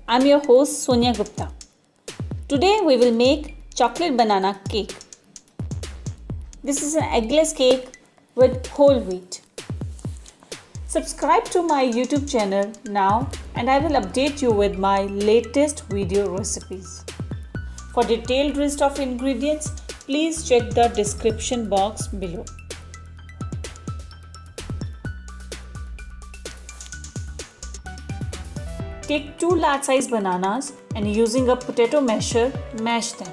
I'm your host Sonia Gupta. Today we will make chocolate banana cake. This is an eggless cake with whole wheat. Subscribe to my YouTube channel now and I will update you with my latest video recipes. For detailed list of ingredients, please check the description box below. Take 2 large size bananas and using a potato masher, mash them.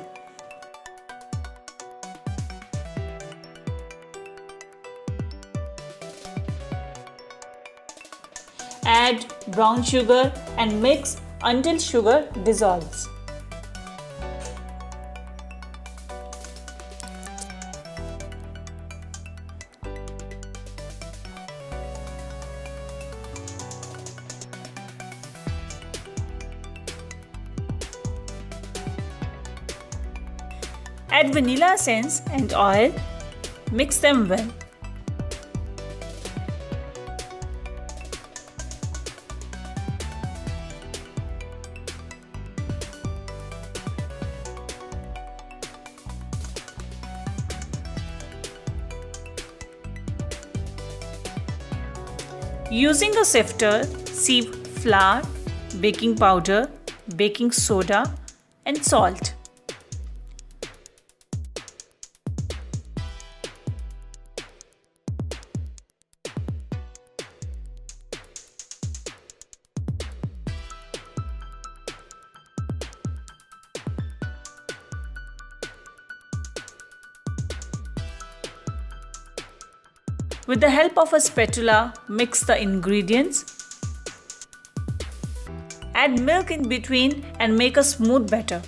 Add brown sugar and mix until sugar dissolves. Add vanilla essence and oil. Mix them well. Using a sifter, sieve flour, baking powder, baking soda and salt. With the help of a spatula, mix the ingredients. Add milk in between and make a smooth batter.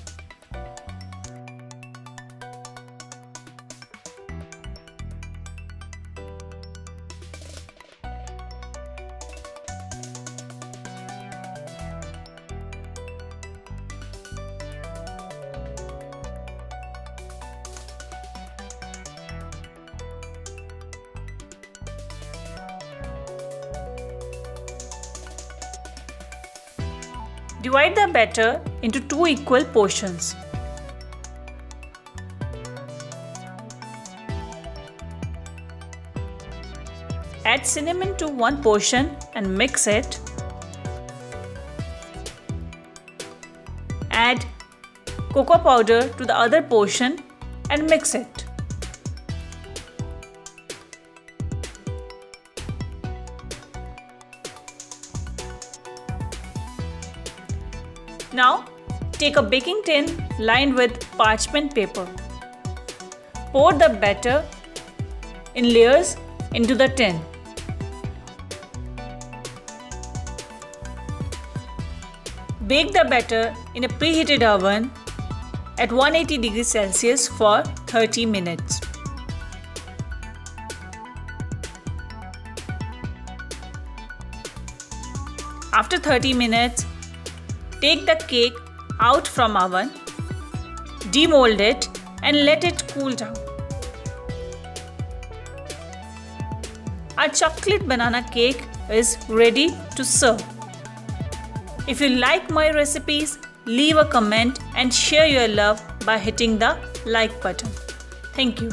Divide the batter into 2 equal portions. Add cinnamon to 1 portion and mix it. Add cocoa powder to the other portion and mix it. Now, take a baking tin lined with parchment paper. Pour the batter in layers into the tin. Bake the batter in a preheated oven at 180 degrees Celsius for 30 minutes. After 30 minutes, take the cake out from oven, demold it and let it cool down. Our chocolate banana cake is ready to serve. If you like my recipes, leave a comment and share your love by hitting the like button. Thank you.